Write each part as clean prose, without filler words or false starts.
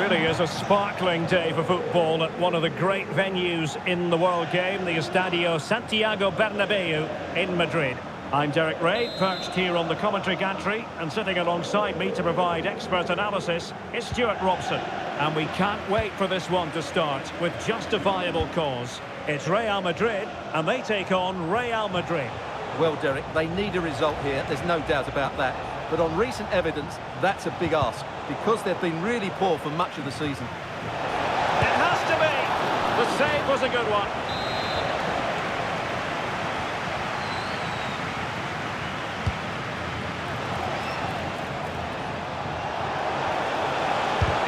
really is a sparkling day for football at one of the great venues in the world game, the Estadio Santiago Bernabeu in Madrid. I'm Derek Ray, perched here on the commentary gantry, and sitting alongside me to provide expert analysis is Stuart Robson. And we can't wait for this one to start with justifiable cause. It's Real Madrid, and they take on Real Madrid. Well, Derek, they need a result here, there's no doubt about that. But on recent evidence, that's a big ask, because they've been really poor for much of the season. It has to be! The save was a good one.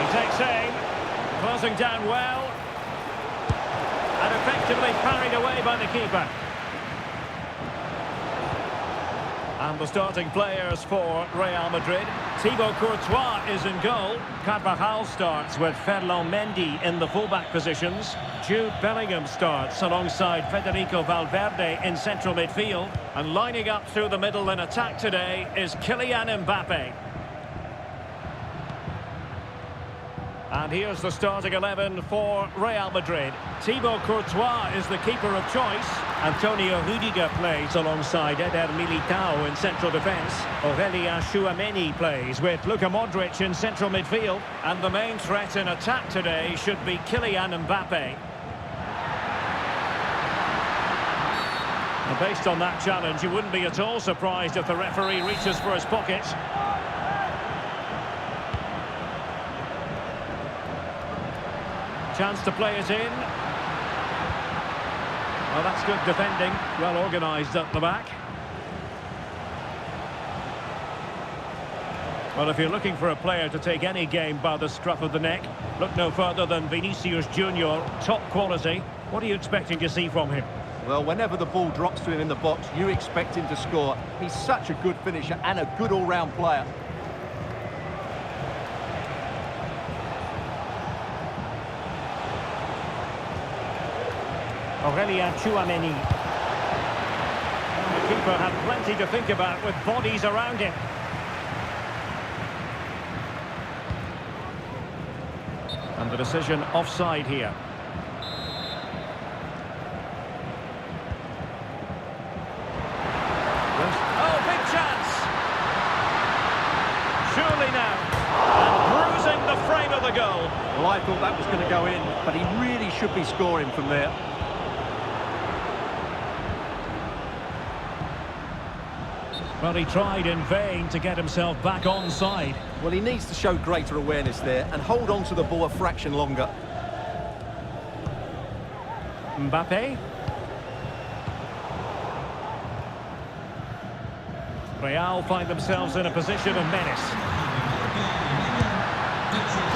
He takes aim, closing down well, and effectively parried away by the keeper. And the starting players for Real Madrid. Thibaut Courtois is in goal. Carvajal starts with Ferland Mendy in the fullback positions. Jude Bellingham starts alongside Federico Valverde in central midfield. And lining up through the middle in attack today is Kylian Mbappe. And here's the starting 11 for Real Madrid. Thibaut Courtois is the keeper of choice. Antonio Rudiger plays alongside Eder Militao in central defence. Aurelien Tchouameni plays with Luka Modric in central midfield. And the main threat in attack today should be Kylian Mbappe. And based on that challenge, you wouldn't be at all surprised if the referee reaches for his pocket. Chance to play it in. Well, that's good defending. Well organised at the back. Well, if you're looking for a player to take any game by the scruff of the neck, look no further than Vinicius Junior, top quality. What are you expecting to see from him? Well, whenever the ball drops to him in the box, you expect him to score. He's such a good finisher and a good all-round player. Aurelien Tchouameni. The keeper had plenty to think about with bodies around him. And the decision offside here. Oh, big chance! Surely now. And bruising the frame of the goal. Well, I thought that was going to go in, but he really should be scoring from there. Well, he tried in vain to get himself back onside. Well, he needs to show greater awareness there and hold on to the ball a fraction longer. Mbappe. Real find themselves in a position of menace.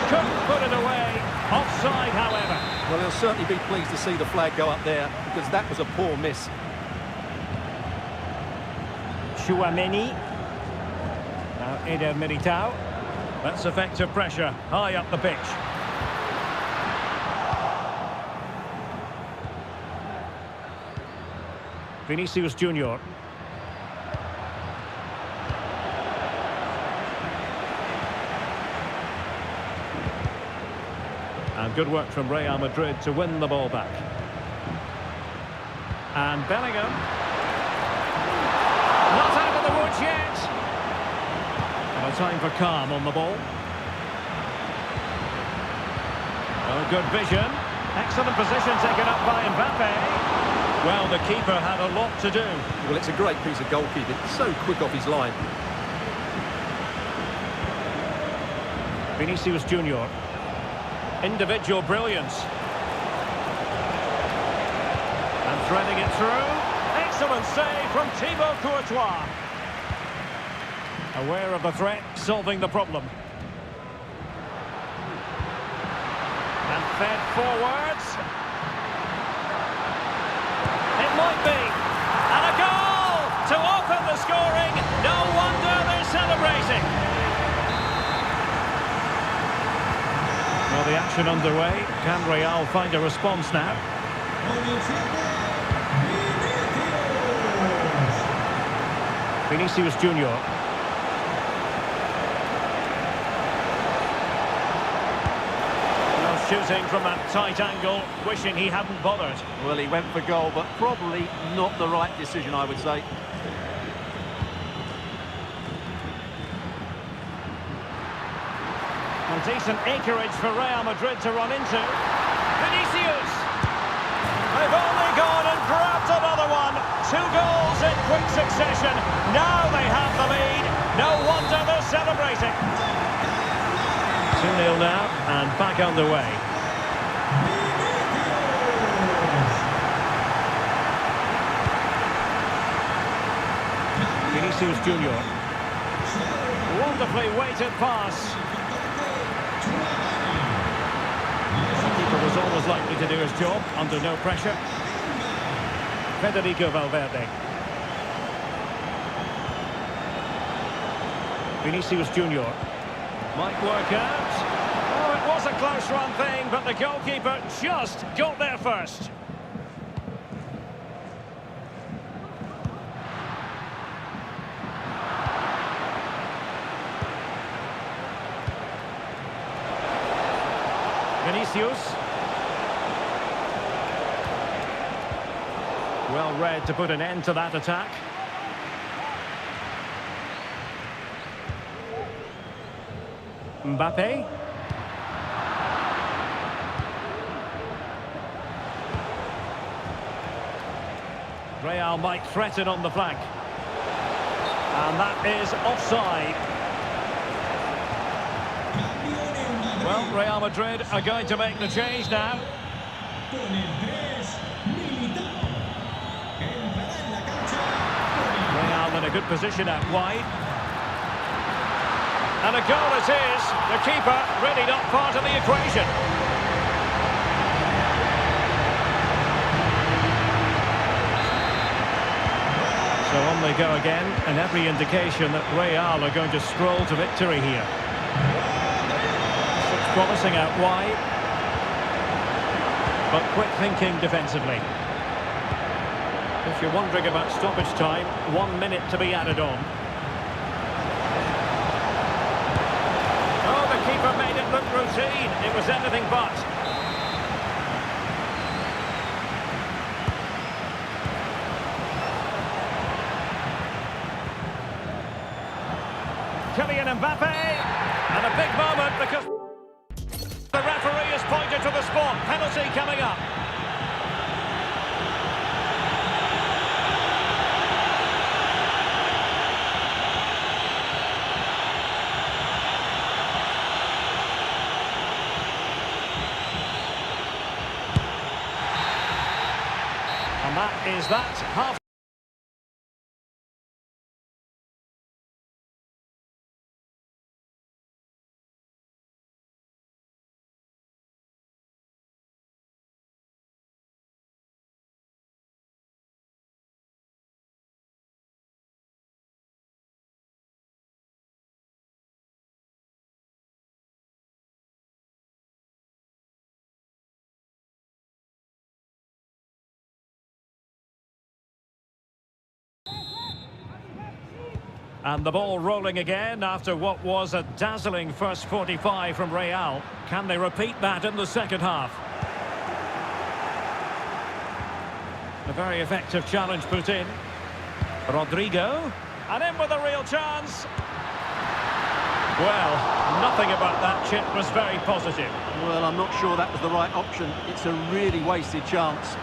Couldn't put it away. Offside, however. Well, he'll certainly be pleased to see the flag go up there, because that was a poor miss. Tchouameni. Now Eder Militao. That's effective pressure high up the pitch. Vinicius Junior. And good work from Real Madrid to win the ball back. And Bellingham. Not out of the woods yet. And a time for calm on the ball. Oh, good vision. Excellent position taken up by Mbappe. Well, the keeper had a lot to do. Well, it's a great piece of goalkeeping. So quick off his line. Vinicius Junior. Individual brilliance. And threading it through. Excellent save from Thibaut Courtois. Aware of the threat, solving the problem. And fed forwards. It might be. And a goal to open the scoring. No wonder they're celebrating. Well, the action underway. Can Real find a response now? Vinicius Junior. shooting from that tight angle, wishing he hadn't bothered. Well, he went for goal, but probably not the right decision, I would say. And decent acreage for Real Madrid to run into. Vinicius! They've only gone and grabbed another one. 2 goals in quick succession. Now they have the lead. No wonder they're celebrating. 2-0 now, and back underway. Vinicius Junior. Wonderfully weighted pass. The keeper was always likely to do his job under no pressure. Federico Valverde. Vinicius Junior. Might work out. Oh, it was a close run thing, but the goalkeeper just got there first. Vinicius. Well read to put an end to that attack. Mbappe. Real might threaten on the flank. And that is offside. Well, Real Madrid are going to make the change now. Real in a good position out wide. And a goal it is. The keeper really not part of the equation. So on they go again, and every indication that Real are going to stroll to victory here. Looks promising out wide, but quick thinking defensively. If you're wondering about stoppage time, 1 minute to be added on. Oh, the keeper made it look routine. It was anything but. Kylian Mbappe, and a big moment because the referee has pointed to the spot. Penalty coming up. And that is that half. And the ball rolling again after what was a dazzling first 45 from Real. Can they repeat that in the second half? A very effective challenge put in. Rodrigo. And in with a real chance. Well, nothing about that chip was very positive. Well, I'm not sure that was the right option. It's a really wasted chance.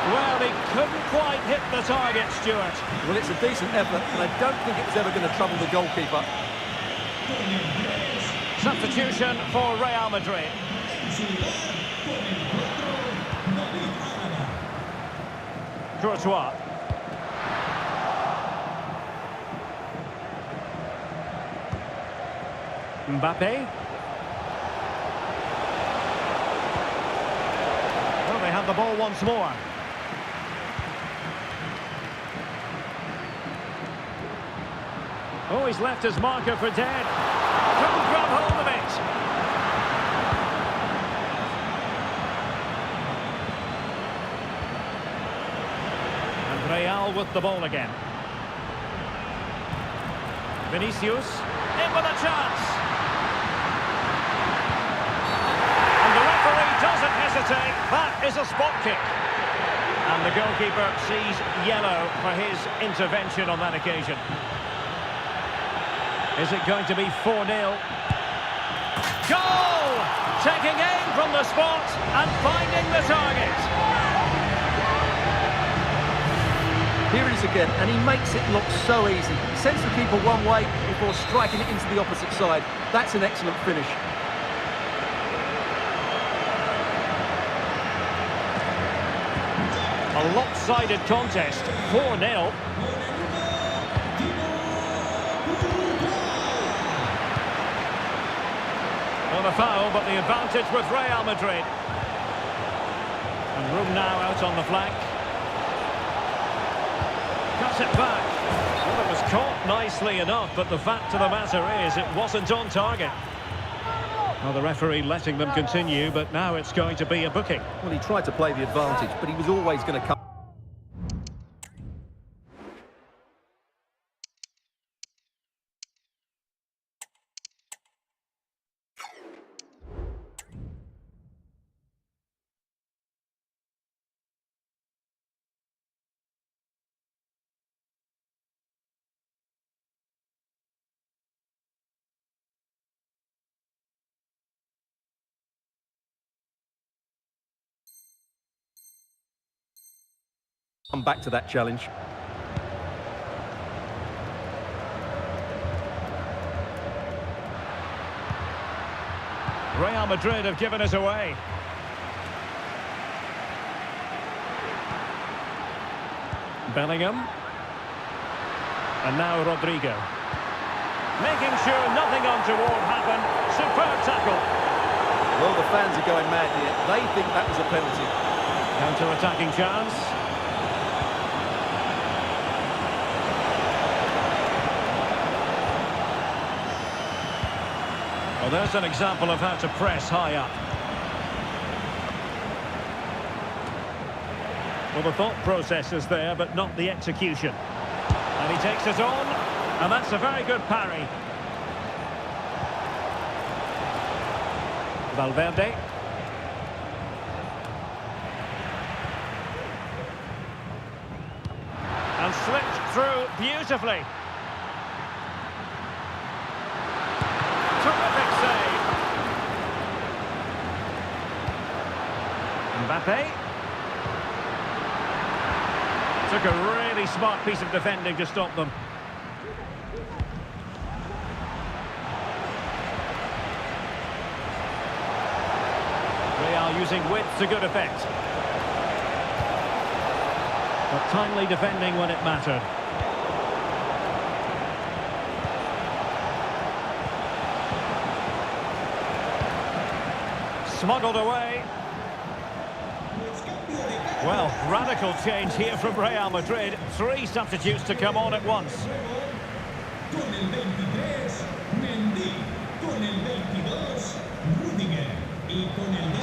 Well, he couldn't quite hit the target, Stuart. Well, it's a decent effort, and I don't think it was ever going to trouble the goalkeeper. Substitution for Real Madrid. Courtois. Mbappe. Well, they have the ball once more. Oh, he's left his marker for dead. Couldn't grab hold of it. And Real with the ball again. Vinicius. in with a chance. And the referee doesn't hesitate. That is a spot kick. And the goalkeeper sees yellow for his intervention on that occasion. Is it going to be 4-0? Goal! Taking aim from the spot and finding the target. Here he is again, and he makes it look so easy. He sends the keeper one way before striking it into the opposite side. That's an excellent finish. A lopsided contest, 4-0. Well, a foul, but the advantage with Real Madrid. And room now out on the flank. Cuts it back. Well, it was caught nicely enough, but the fact of the matter is it wasn't on target. Well, the referee letting them continue, but now it's going to be a booking. Well, he tried to play the advantage, but he was always going to come. Come back to that challenge. Real Madrid have given us away. Bellingham. And now Rodrigo. Making sure nothing untoward happened. Superb tackle. Well, the fans are going mad here. They think that was a penalty. Counter-attacking chance. Well, there's an example of how to press high up. Well, the thought process is there, but not the execution. And he takes it on, and that's a very good parry. Valverde. And slipped through beautifully. Terrific save. Mbappe. Took a really smart piece of defending to stop them. Real using width to good effect. But timely defending when it mattered. Smuggled away. Well, radical change here from Real Madrid. 3 substitutes to come on at once.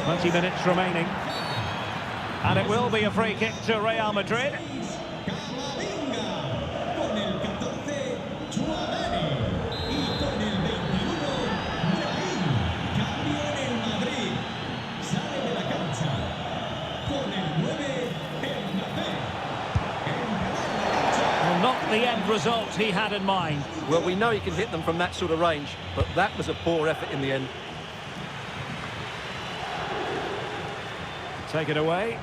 20 minutes remaining. And it will be a free kick to Real Madrid. Not the end result he had in mind. Well, we know he can hit them from that sort of range, but that was a poor effort in the end. Take it away.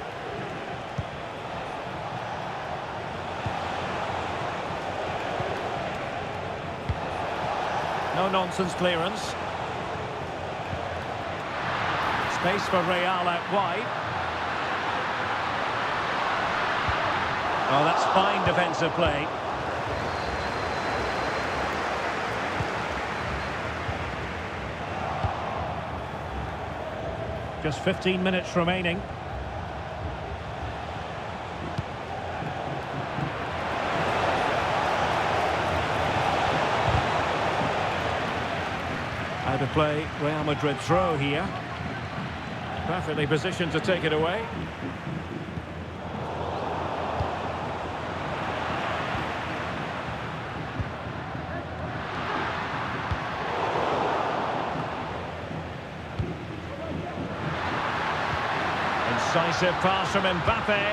No-nonsense clearance. Space for Real out wide. Oh, that's fine defensive play. Just 15 minutes remaining. Out of play, Real Madrid throw here. Perfectly positioned to take it away. Decisive pass from Mbappe.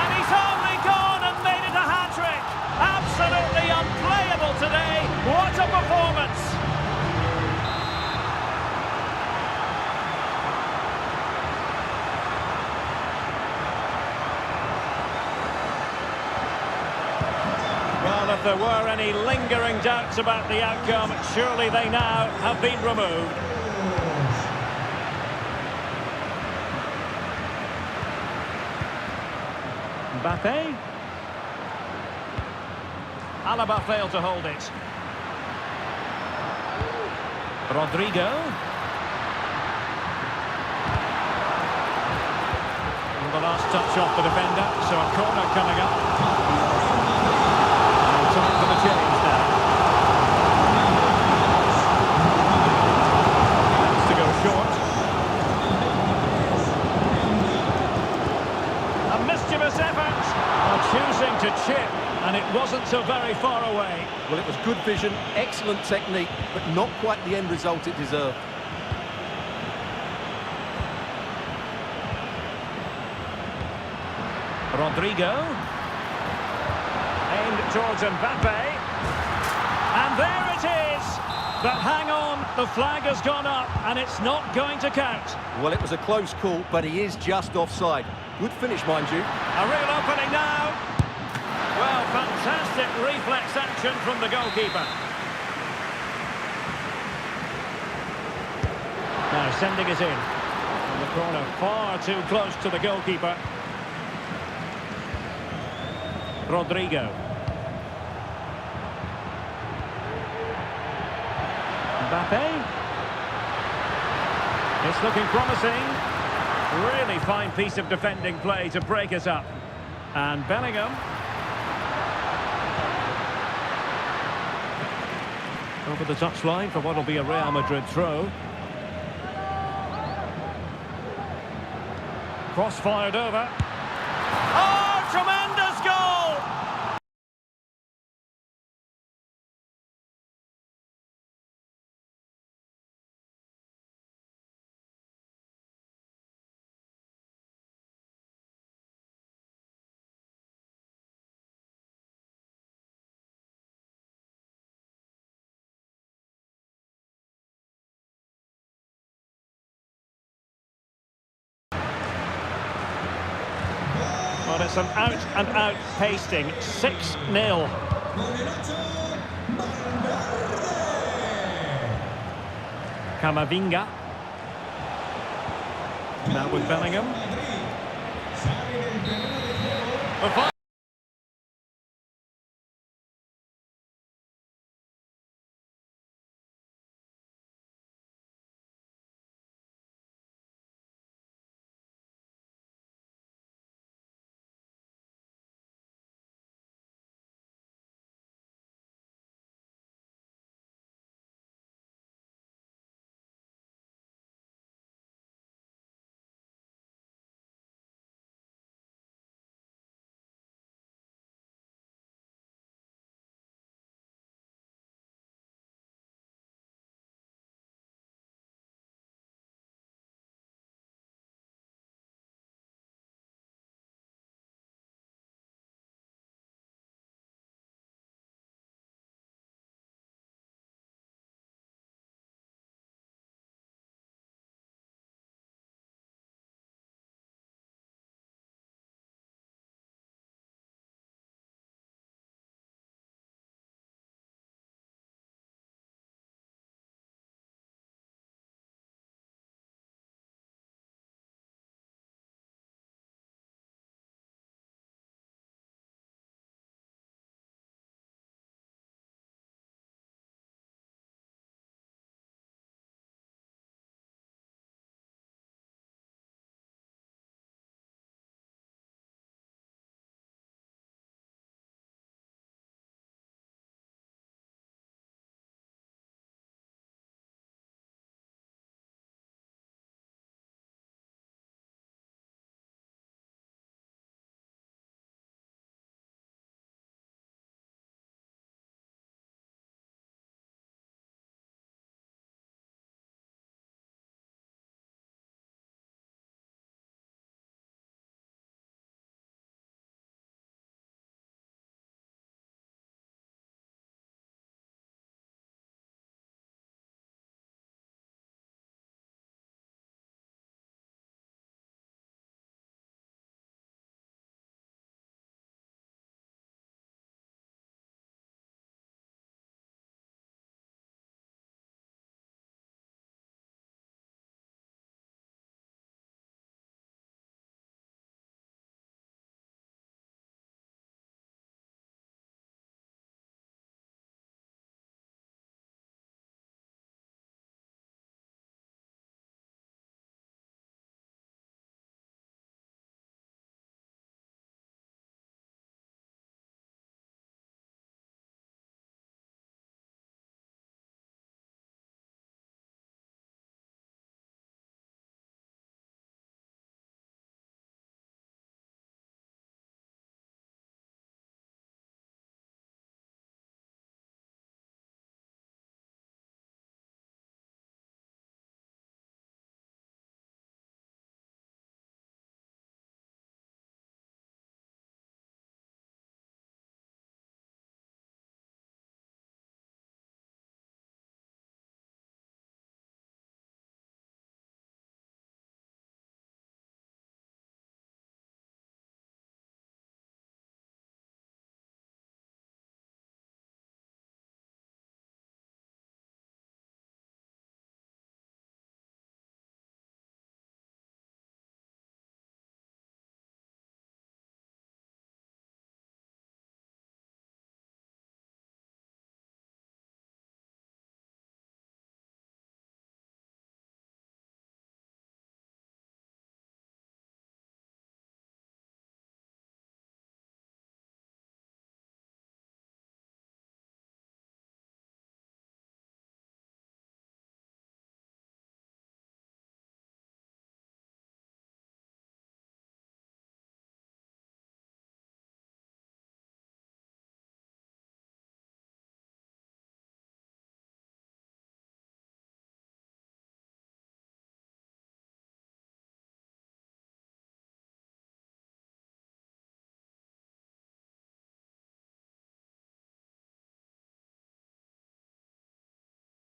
And he's only gone and made it a hat-trick. Absolutely unplayable today. What a performance. Well, if there were any lingering doubts about the outcome, surely they now have been removed. Mbappe. Alaba failed to hold it. Rodrigo. And the last touch off the defender, so a corner coming up. And time for the change now. Has to go short. A mischievous effort. Choosing to chip, and it wasn't so very far away. Well, it was good vision, excellent technique, but not quite the end result it deserved. Rodrigo. Aimed towards Mbappe. And there it is! But hang on, the flag has gone up, and it's not going to count. Well, it was a close call, but he is just offside. Good finish, mind you. A real opening now. Well, fantastic reflex action from the goalkeeper. Now sending it in. From the corner, far too close to the goalkeeper. Rodrigo. Mbappe. It's looking promising. Really fine piece of defending play to break us up. And Bellingham. Over the touchline for what will be a Real Madrid throw. Cross fired over. Oh, tremendous goal! Well, it's an out-and-out pasting. 6-0. Camavinga. Now with Bellingham. The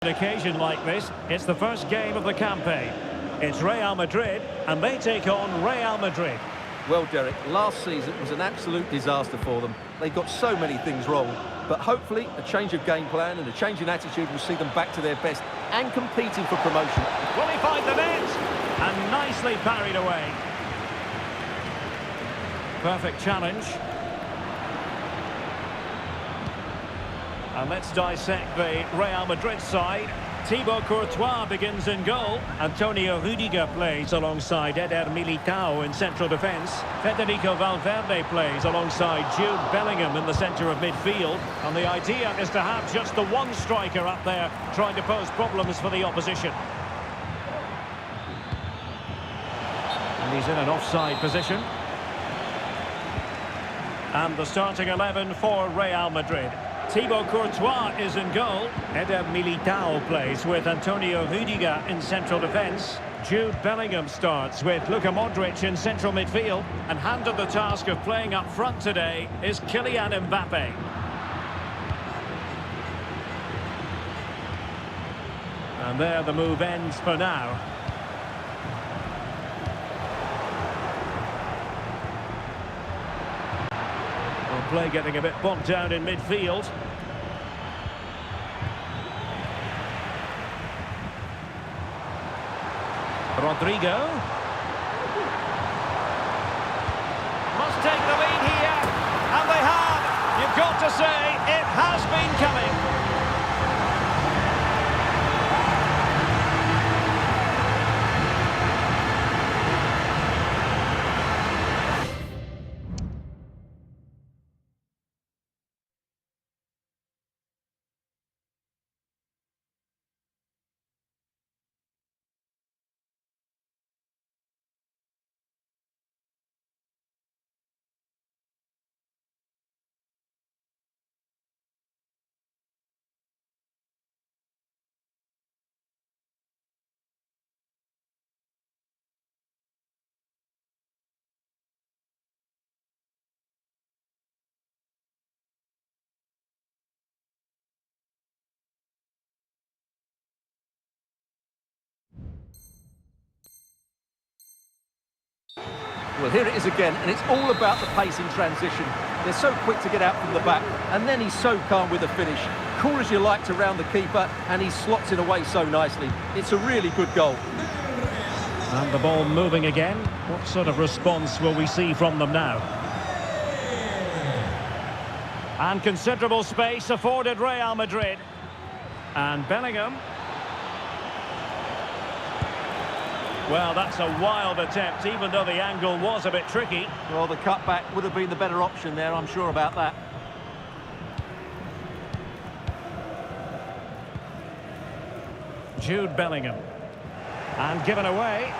An occasion like this, it's the first game of the campaign. It's Real Madrid, and they take on Real Madrid. Well, Derek, last season was an absolute disaster for them. They got so many things wrong, but hopefully a change of game plan and a change in attitude will see them back to their best and competing for promotion. Will he find the net? And nicely parried away. Perfect challenge. And let's dissect the Real Madrid side. Thibaut Courtois begins in goal. Antonio Rudiger plays alongside Eder Militao in central defence. Federico Valverde plays alongside Jude Bellingham in the centre of midfield. And the idea is to have just the one striker up there trying to pose problems for the opposition. And he's in an offside position. And the starting 11 for Real Madrid. Thibaut Courtois is in goal. Eder Militao plays with Antonio Rudiger in central defence. Jude Bellingham starts with Luka Modric in central midfield. And handed the task of playing up front today is Kylian Mbappe. And there the move ends for now. Play getting a bit bogged down in midfield. Rodrigo. Must take the lead here. And they have. You've got to say, it has been coming. Well, here it is again, and it's all about the pace in transition. They're so quick to get out from the back, and then he's so calm with the finish. Cool as you like to round the keeper, and he slots it away so nicely. It's a really good goal. And the ball moving again. What sort of response will we see from them now? And considerable space afforded Real Madrid. And Bellingham. Well, that's a wild attempt, even though the angle was a bit tricky. Well, the cutback would have been the better option there, I'm sure about that. Jude Bellingham. And given away.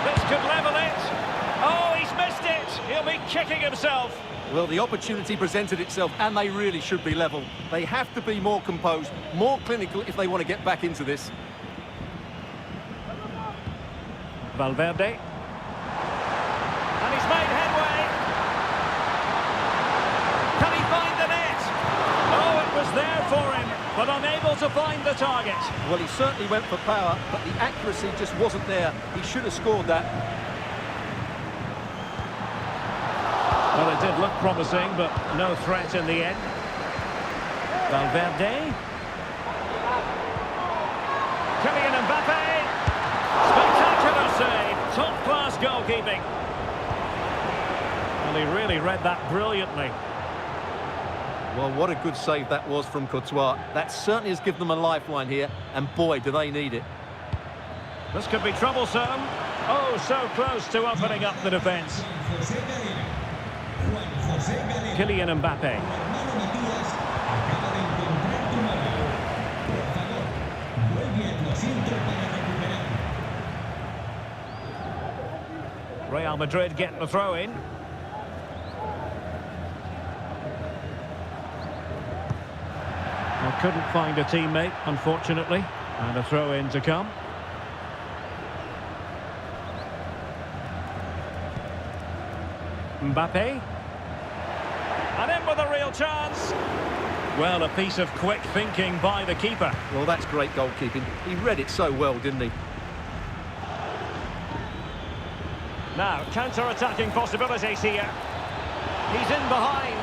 This could level it. Oh, he's missed it. He'll be kicking himself. Well, the opportunity presented itself, and they really should be level. They have to be more composed, more clinical if they want to get back into this. Valverde. And he's made headway. Can he find the net? Oh, it was there for him, but unable to find the target. Well, he certainly went for power, but the accuracy just wasn't there. He should have scored that. Well, it did look promising, but no threat in the end. Valverde. Kylian Mbappe. Spectacular save. Top-class goalkeeping. Well, he really read that brilliantly. Well, what a good save that was from Courtois. That certainly has given them a lifeline here, and boy, do they need it. This could be troublesome. Oh, so close to opening up the defence. Kylian Mbappe. Real Madrid getting the throw in. Well, couldn't find a teammate, unfortunately, and a throw in to come. Mbappe. And in with a real chance. Well, a piece of quick thinking by the keeper. Well, that's great goalkeeping. He read it so well, didn't he? Now, counter-attacking possibilities here. He's in behind.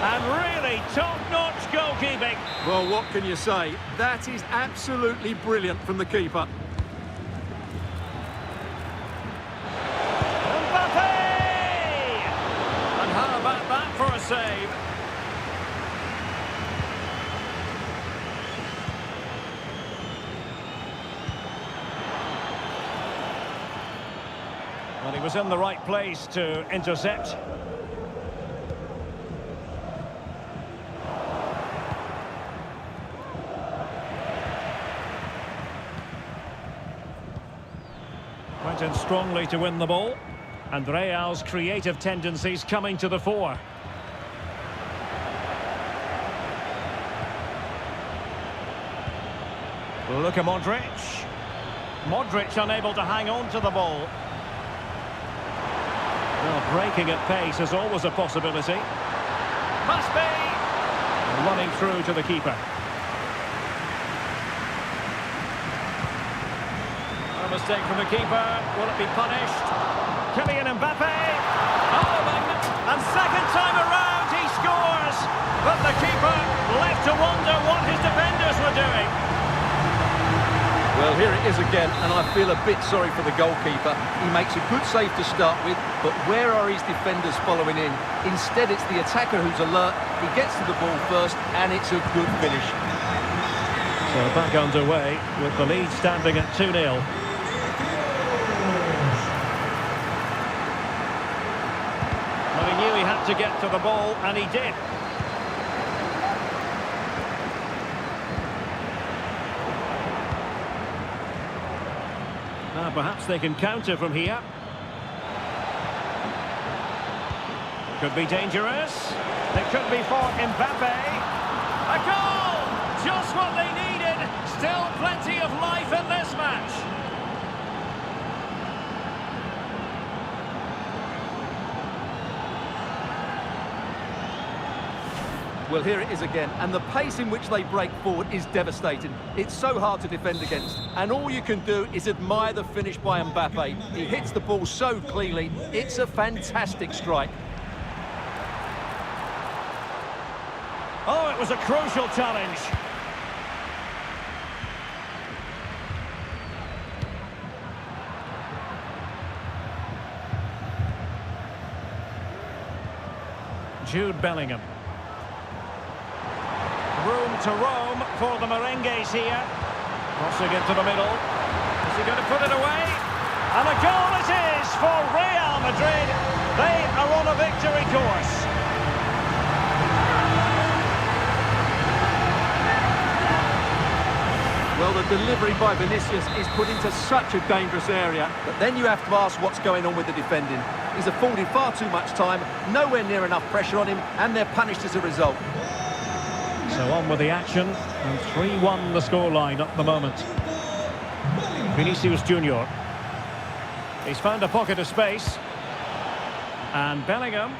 And really top-notch goalkeeping. Well, what can you say? That is absolutely brilliant from the keeper. Mbappe! And how about that for a save? Well, he was in the right place to intercept. Went in strongly to win the ball. And Real's creative tendencies coming to the fore. Luka Modric. Modric unable to hang on to the ball. Well, breaking at pace is always a possibility. Must be! Running through to the keeper. A mistake from the keeper. Will it be punished? Kylian Mbappe. Oh, and second time around he scores. But the keeper left to wonder what his defenders were doing. Well, here it is again, and I feel a bit sorry for the goalkeeper. He makes a good save to start with, but where are his defenders following in? Instead, it's the attacker who's alert. He gets to the ball first, and it's a good finish. So back underway with the lead standing at 2-0. Well, he knew he had to get to the ball, and he did. Now perhaps they can counter from here. Could be dangerous. It could be for Mbappe. A goal! Just what they needed. Still plenty of life in this match. Well, here it is again, and the pace in which they break forward is devastating. It's so hard to defend against, and all you can do is admire the finish by Mbappe. He hits the ball so cleanly, it's a fantastic strike. Oh, it was a crucial challenge. Jude Bellingham. Room to roam for the merengues here. Crossing into the middle. Is he going to put it away? And a goal it is for Real Madrid. They are on a victory course. Well, the delivery by Vinicius is put into such a dangerous area, but then you have to ask what's going on with the defending. He's afforded far too much time, nowhere near enough pressure on him, and they're punished as a result. So on with the action, and 3-1 the scoreline at the moment. Vinicius Junior. He's found a pocket of space. And Bellingham.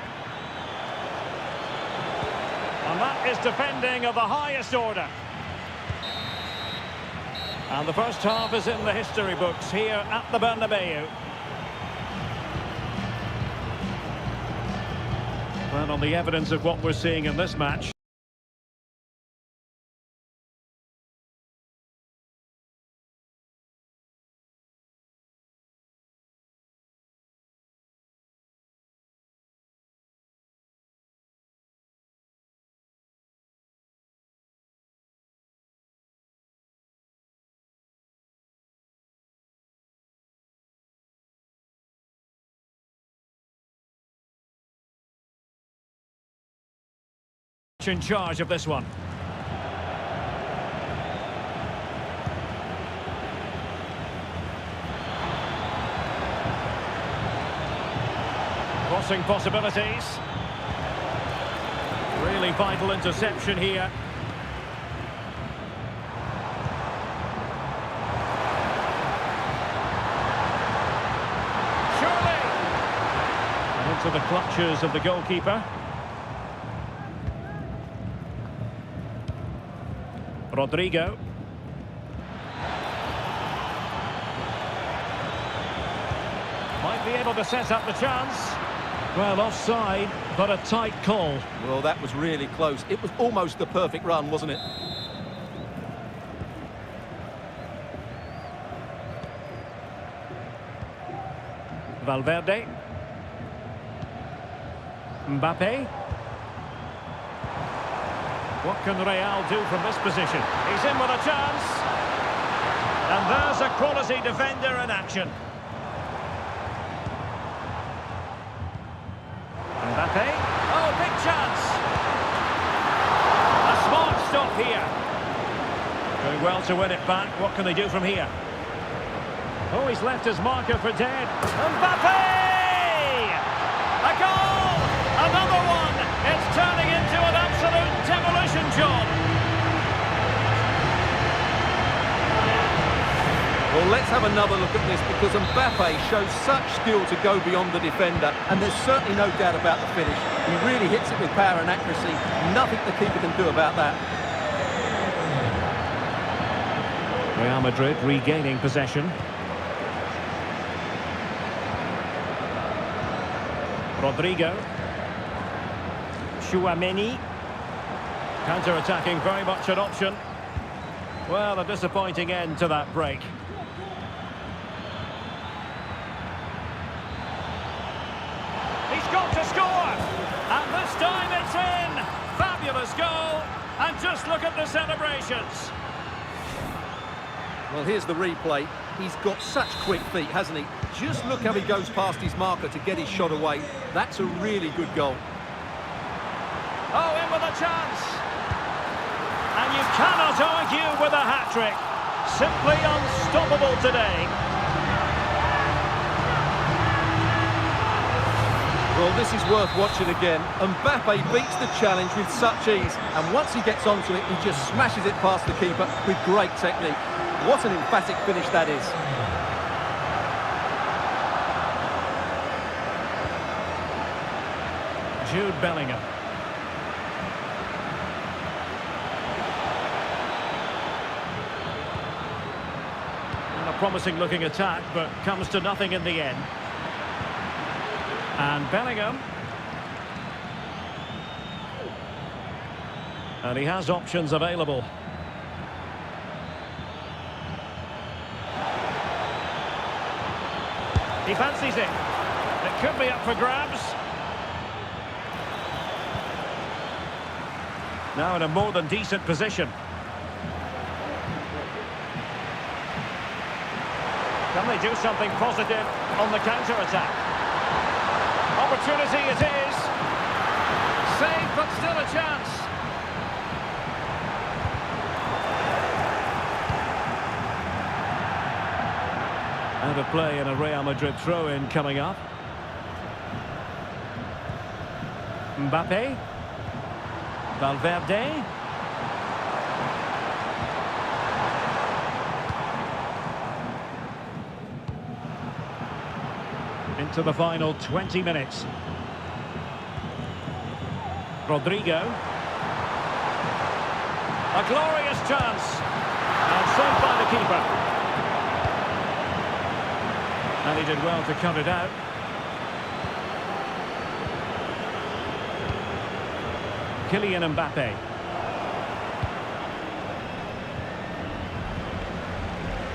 And that is defending of the highest order. And the first half is in the history books here at the Bernabeu. Well, on the evidence of what we're seeing in this match. In charge of this one. Crossing possibilities. Really vital interception here. Surely! And into the clutches of the goalkeeper. Rodrigo. Might be able to set up the chance. Well, offside, but a tight call. Well, that was really close. It was almost the perfect run, wasn't it? Valverde. Mbappe. What can Real do from this position? He's in with a chance. And there's a quality defender in action. Mbappe. Oh, big chance. A smart stop here. Doing well to win it back. What can they do from here? Oh, he's left his marker for dead. Mbappe! A goal! Another one! It's turning into an absolute demolition job. Well, let's have another look at this, because Mbappe shows such skill to go beyond the defender, and there's certainly no doubt about the finish. He really hits it with power and accuracy. Nothing the keeper can do about that. Real Madrid regaining possession. Rodrigo. Tchouaméni. Counter-attacking, very much an option. Well, a disappointing end to that break. He's got to score! And this time it's in! Fabulous goal! And just look at the celebrations! Well, here's the replay. He's got such quick feet, hasn't he? Just look how he goes past his marker to get his shot away. That's a really good goal. Oh, in with a chance! And you cannot argue with a hat-trick. Simply unstoppable today. Well, this is worth watching again. Mbappe beats the challenge with such ease, and once he gets onto it, he just smashes it past the keeper with great technique. What an emphatic finish that is. Jude Bellingham. A promising looking attack, but comes to nothing in the end. And Bellingham. And he has options available. He fancies it. It could be up for grabs. Now in a more than decent position. Can they do something positive on the counter-attack? Opportunity it is. Saved, but still a chance. Out of play and a Real Madrid throw-in coming up. Mbappe. Valverde. Into the final 20 minutes. Rodrigo. A glorious chance. And saved by the keeper. And he did well to cut it out. Kylian Mbappe.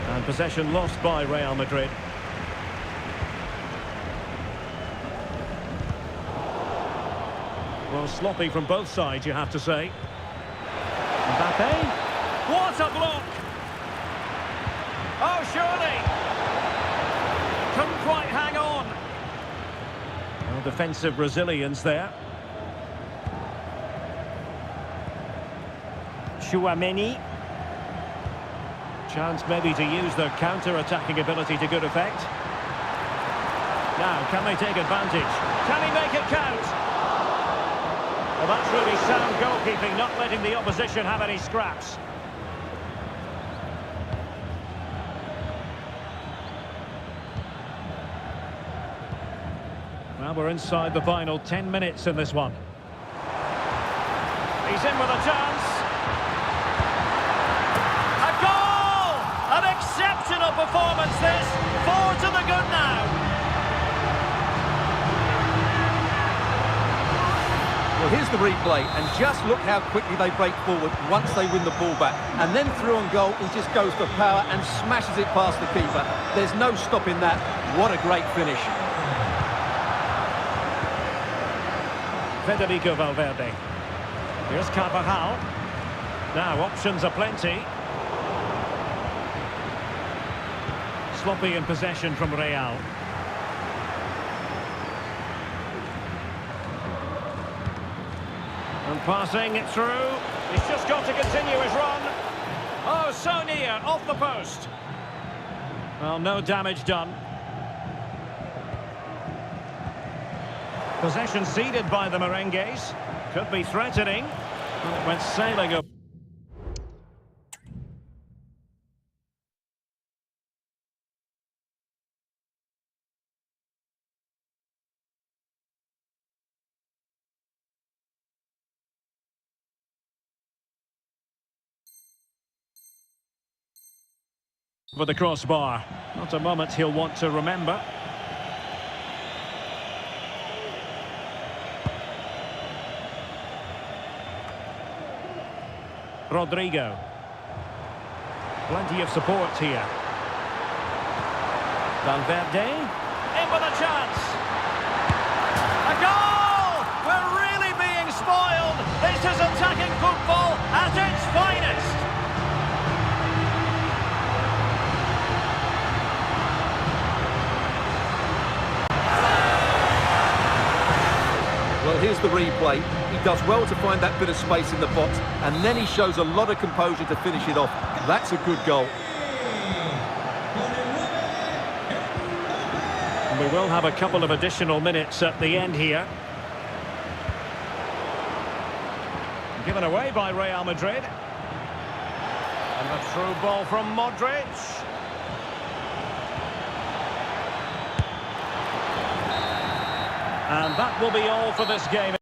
And possession lost by Real Madrid. Well, sloppy from both sides, you have to say. Mbappe. What a block! Oh, surely! Couldn't quite hang on. Well, defensive resilience there. Tchouaméni. Chance maybe to use their counter-attacking ability to good effect. Now, can they take advantage? Can he make it count? Well, that's really sound goalkeeping, not letting the opposition have any scraps. Well, we're inside the final 10 minutes in this one. He's in with a chance. performance this. 4 to the good now. Well, here's the replay, and just look how quickly they break forward once they win the ball back. And then through on goal, he just goes for power and smashes it past the keeper. There's no stopping that. What a great finish. Federico Valverde. Here's Carvajal. Now, options are plenty. Sloppy in possession from Real. And passing it through. He's just got to continue his run. Oh, so near, off the post. Well, no damage done. Possession ceded by the Merengues. Could be threatening. Well, it went sailing up. For the crossbar. Not a moment he'll want to remember. Rodrigo. Plenty of support here. Valverde. In with a chance. A goal! We're really being spoiled. This is attacking football at its finest. Well, here's the replay. He does well to find that bit of space in the box, and then he shows a lot of composure to finish it off. That's a good goal. We will have a couple of additional minutes at the end here. Given away by Real Madrid. And a through ball from Modric. And that will be all for this game.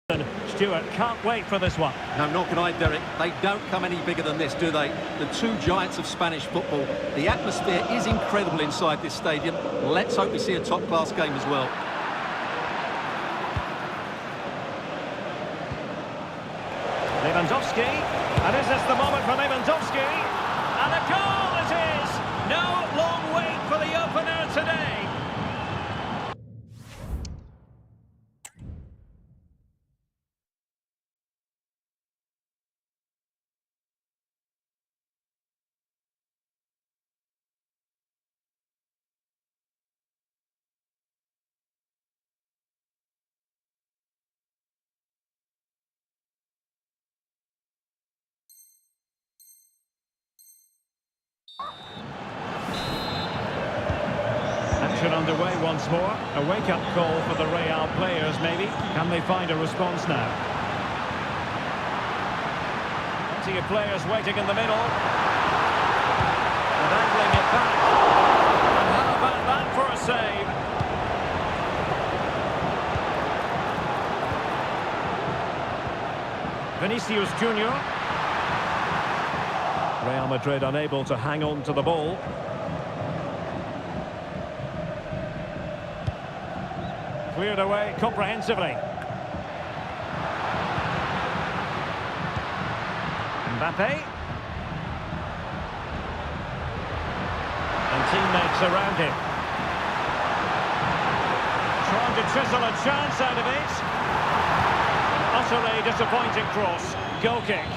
Stuart, can't wait for this one. No, nor can I, Derek. They don't come any bigger than this, do they? The two giants of Spanish football. The atmosphere is incredible inside this stadium. Let's hope we see a top-class game as well. Lewandowski, and is this the moment for Lewandowski? And a goal it is! No long wait for the opener today. Action underway once more. A wake-up call for the Real players, maybe. Can they find a response now? Plenty of players waiting in the middle. And angling it back. And how about that for a save? Vinicius Junior. Real Madrid unable to hang on to the ball. Cleared away comprehensively. Mbappe. And teammates around him. Trying to chisel a chance out of it. Utterly disappointing cross. Goal kick.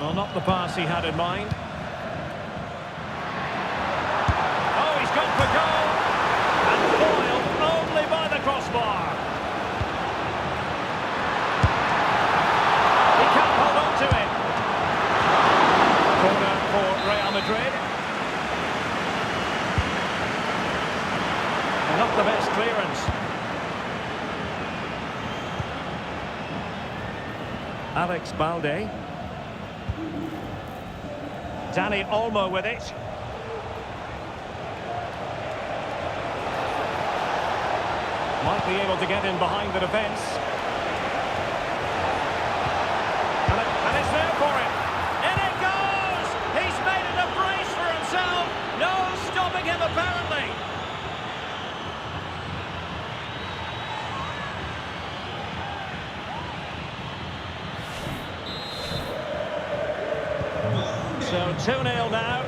Well, not the pass he had in mind. Oh, he's gone for goal! And foiled only by the crossbar. He can't hold on to it. Corner for Real Madrid. Not the best clearance. Alex Balde. Dani Olmo with it. Might be able to get in behind the defence. And it's there for him. In it goes! He's made it a brace for himself. No stopping him apparently. So 2-0 now.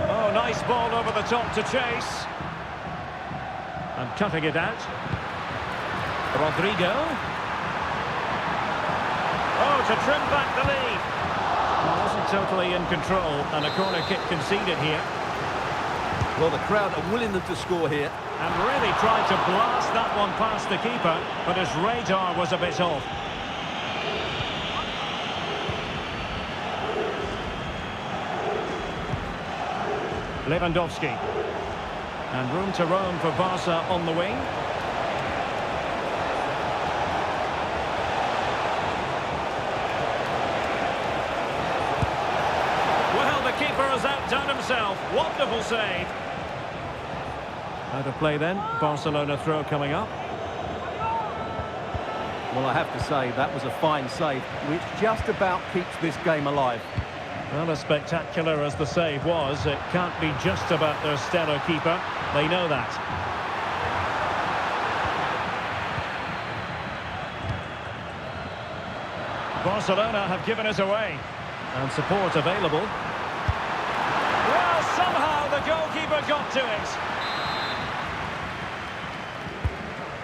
Oh, nice ball over the top to chase. And cutting it out. Rodrigo. Oh, to trim back the lead. He wasn't totally in control, and a corner kick conceded here. Well, the crowd are willing them to score here. And really tried to blast that one past the keeper, but his radar was a bit off. Lewandowski. And room to roam for Barca on the wing. Well, the keeper has outdone himself. Wonderful save. Out of play then. Barcelona throw coming up. Well, I have to say, that was a fine save, which just about keeps this game alive. Well, as spectacular as the save was, it can't be just about their stellar keeper. They know that. Barcelona have given it away. And support available. Well, somehow the goalkeeper got to it.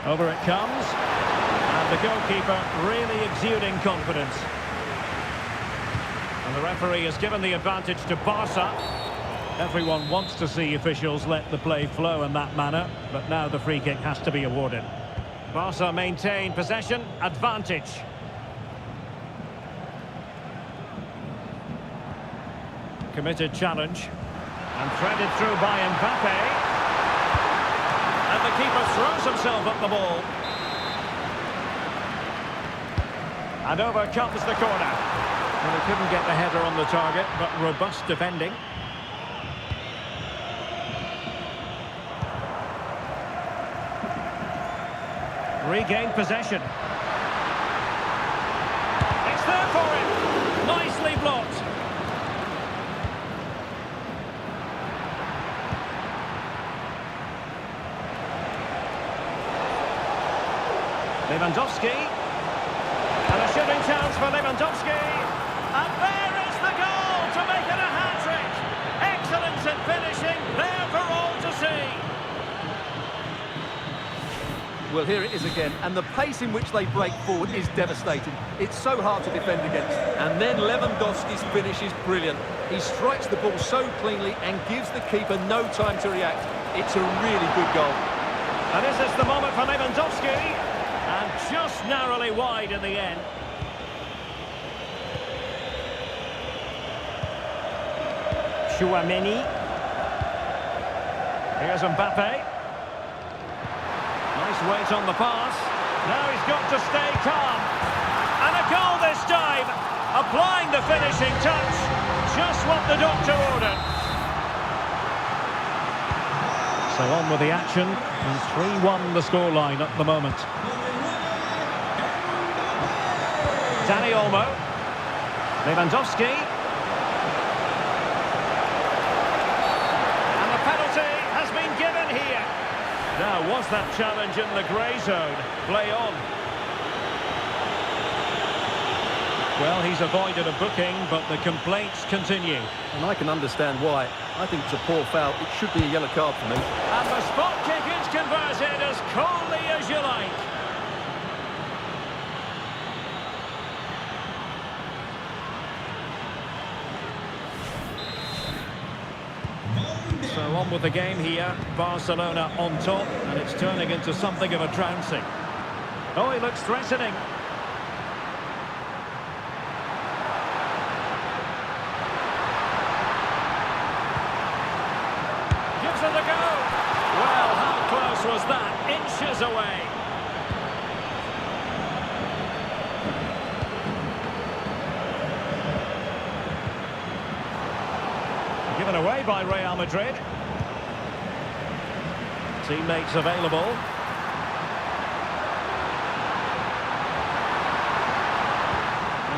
Over it comes. And the goalkeeper really exuding confidence. And the referee has given the advantage to Barca. Everyone wants to see officials let the play flow in that manner, but now the free kick has to be awarded. Barca maintain possession, advantage. Committed challenge. And threaded through by Mbappe. And the keeper throws himself at the ball. And over comes the corner. Well, he couldn't get the header on the target, but robust defending. Regained possession. It's there for him. Nicely blocked. Lewandowski. And a shooting chance for Lewandowski. And there is the goal to make it a hat-trick. Excellence in finishing, there for all to see. Well, here it is again, and the pace in which they break forward is devastating. It's so hard to defend against. And then Lewandowski's finish is brilliant. He strikes the ball so cleanly and gives the keeper no time to react. It's a really good goal. And this is the moment for Lewandowski. And just narrowly wide in the end. Chouameni. Here's Mbappe. Nice weight on the pass. Now he's got to stay calm. And a goal this time. Applying the finishing touch. Just what the doctor ordered. So on with the action. And 3-1 the scoreline at the moment. Dani Olmo. Lewandowski. And the penalty has been given here. Now, was that challenge in the grey zone? Play on. Well, he's avoided a booking, but the complaints continue. And I can understand why. I think it's a poor foul. It should be a yellow card for me. And the spot kick is converted as coolly as you like. So on with the game here. Barcelona on top, and it's turning into something of a trouncing. Oh, he looks threatening. Gives it a go. Well, how close was that? Inches away. Given away by Real Madrid. Teammates available.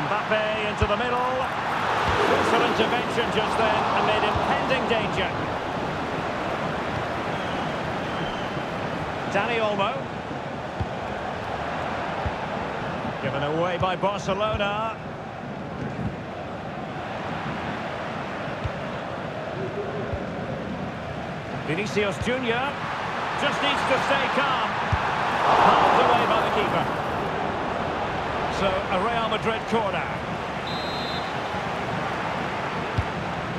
Mbappe into the middle. Crucial intervention just then amid impending danger. Dani Olmo. Given away by Barcelona. Vinicius Junior just needs to stay calm. Pulled away by the keeper. So a Real Madrid corner.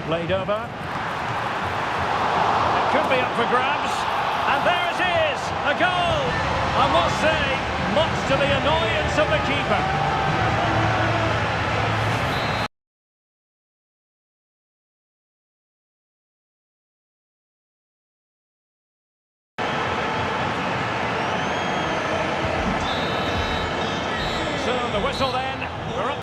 Played over. It could be up for grabs. And there it is, a goal. I must say, much to the annoyance of the keeper. The whistle then. We're up.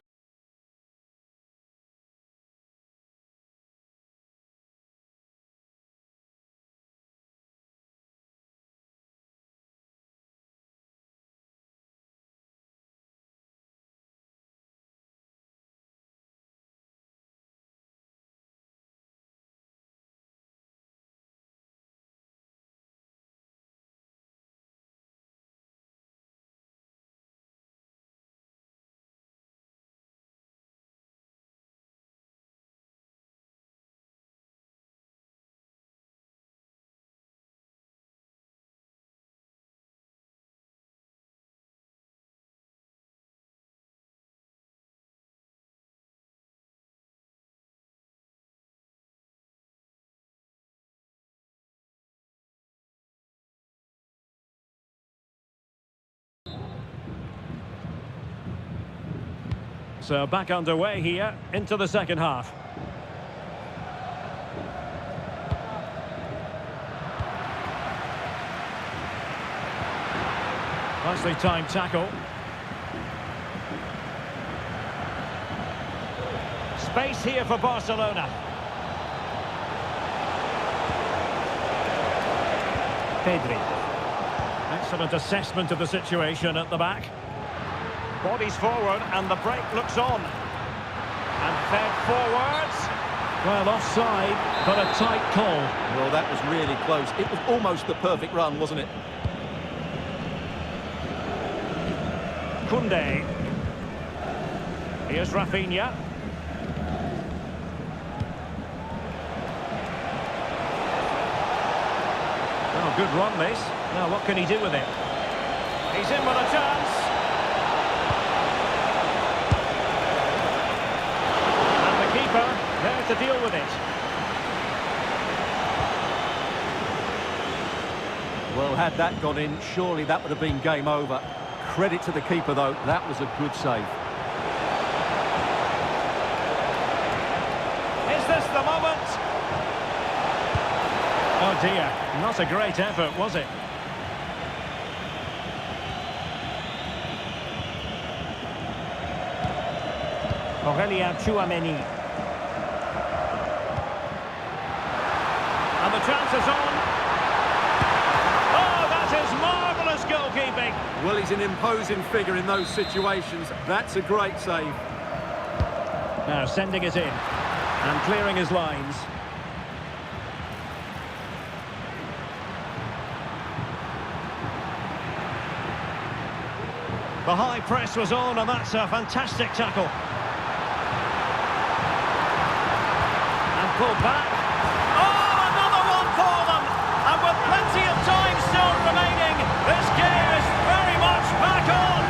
So back underway here into the second half. Nicely timed tackle. Space here for Barcelona. Pedri. Excellent assessment of the situation at the back. Bodies forward and the break looks on. And fed forwards. Well, offside, but a tight call. Well, that was really close. It was almost the perfect run, wasn't it? Koundé. Here's Rafinha. Oh, good run, this. Now, what can he do with it? He's in with a chance. And the keeper there to deal with it. Well, had that gone in, surely that would have been game over. Credit to the keeper, though. That was a good save. Is this the moment? Oh dear, not a great effort, was it? Aurélien Tchouameni. And the chance is on. Oh, that is marvellous goalkeeping. Well, he's an imposing figure in those situations. That's a great save. Now sending it in and clearing his lines. The high press was on, and that's a fantastic tackle. And pulled back. Oh, another one for them! And with plenty of time still remaining, this game is very much back on!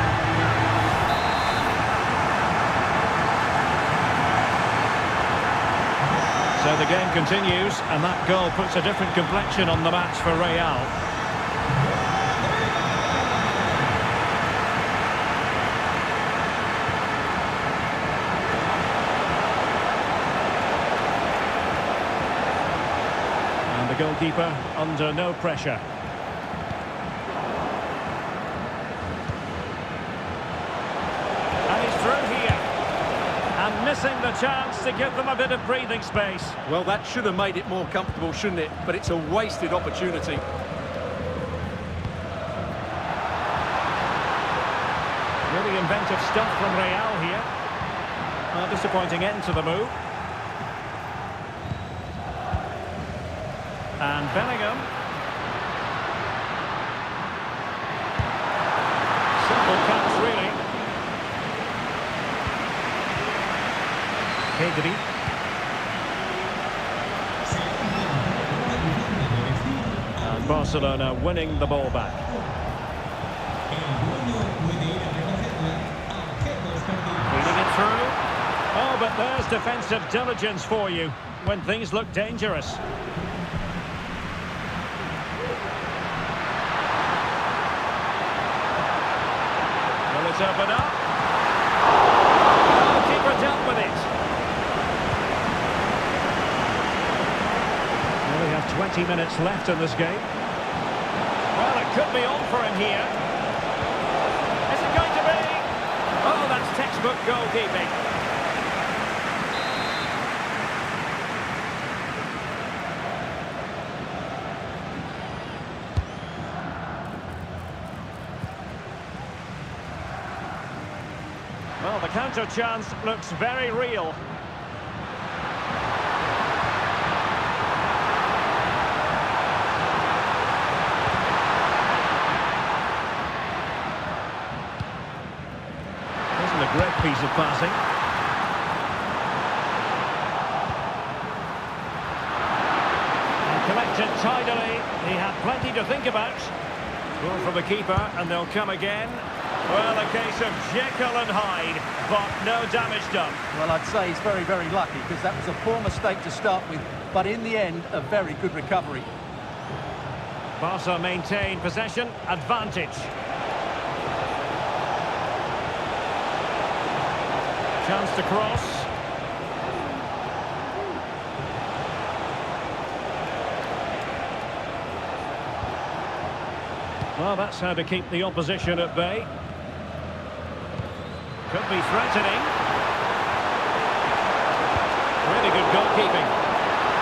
So the game continues, and that goal puts a different complexion on the match for Real. And the goalkeeper under no pressure. And he's through here. And missing the chance to give them a bit of breathing space. Well, that should have made it more comfortable, shouldn't it? But it's a wasted opportunity. Really inventive stuff from Real here. A disappointing end to the move. And Bellingham. Simple catch, really. Pedri. And Barcelona winning the ball back. Feeding it through. Oh, but there's defensive diligence for you when things look dangerous. Will it open up? Oh, keeper dealt with it. Well, we have 20 minutes left in this game. Well, it could be on for him here. Is it going to be? Oh, that's textbook goalkeeping. Well, the counter chance looks very real. Wasn't a great piece of passing. And collected tidily. He had plenty to think about. Goal from the keeper, and they'll come again. Well, a case of Jekyll and Hyde, but no damage done. Well, I'd say he's very, very lucky because that was a poor mistake to start with, but in the end, a very good recovery. Barca maintain possession, advantage. Chance to cross. Well, that's how to keep the opposition at bay. Could be threatening. Really good goalkeeping.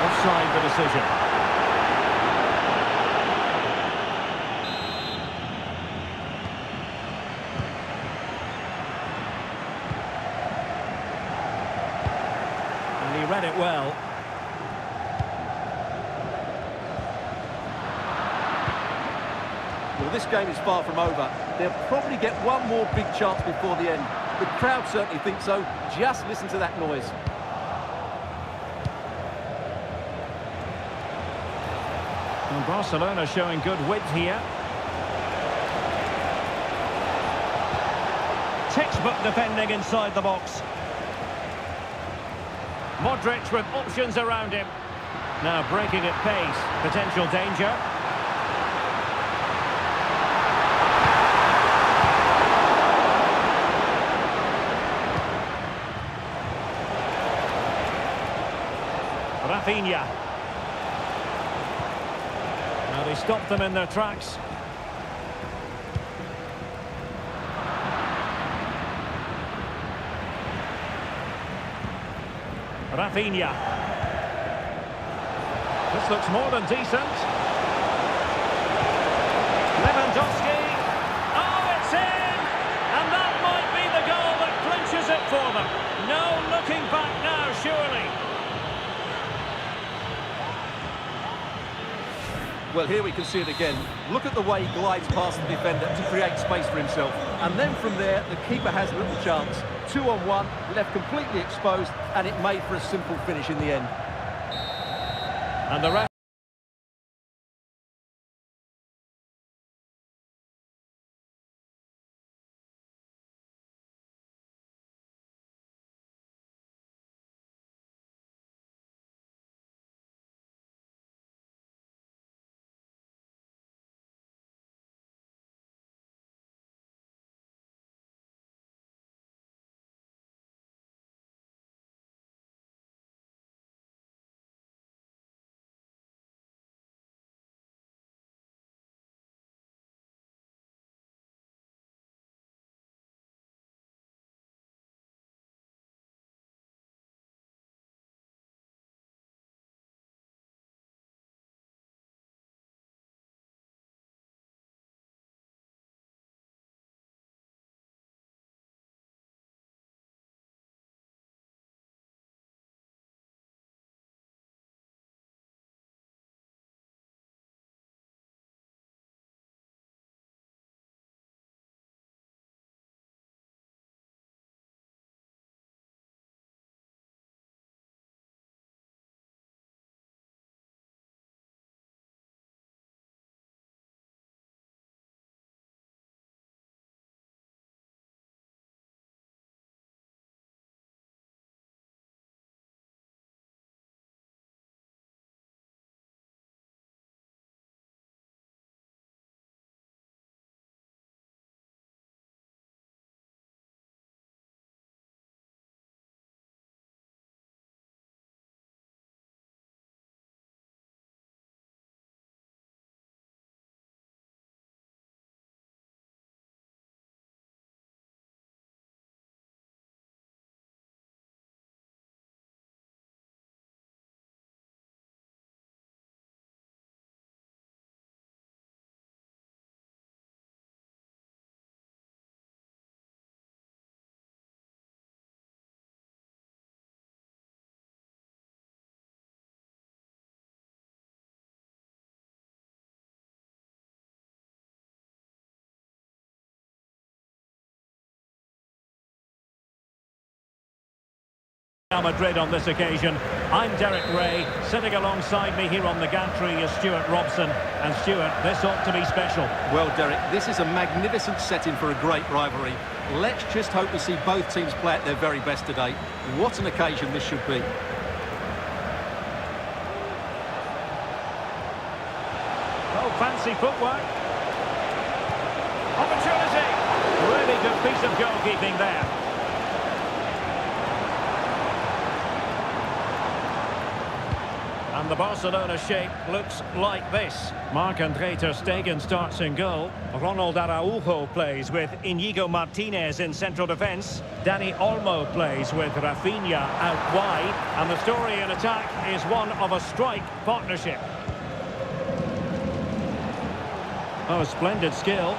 Offside the decision. And he read it well. Well, this game is far from over. They'll probably get one more big chance before the end. The crowd certainly think so. Just listen to that noise. And Barcelona showing good width here. Textbook defending inside the box. Modric with options around him. Now breaking at pace. Potential danger. Rafinha. Now they stopped them in their tracks. Rafinha. This looks more than decent. Lewandowski. Oh, it's in! And that might be the goal that clinches it for them. No looking back now, surely. Well, here we can see it again. Look at the way he glides past the defender to create space for himself. And then from there, the keeper has little chance. 2-on-1, left completely exposed, and it made for a simple finish in the end. And the ref. Real Madrid on this occasion. I'm Derek Ray. Sitting alongside me here on the gantry is Stuart Robson. And Stuart, this ought to be special. Well, Derek, this is a magnificent setting for a great rivalry. Let's just hope we see both teams play at their very best today. What an occasion this should be. Oh, fancy footwork. Opportunity. Really good piece of goalkeeping there. And And the Barcelona shape looks like this. Marc-Andre ter Stegen starts in goal. Ronald Araujo plays with Inigo Martinez in central defence. Dani Olmo plays with Rafinha out wide. And the story in attack is one of a strike partnership. Oh, splendid skill.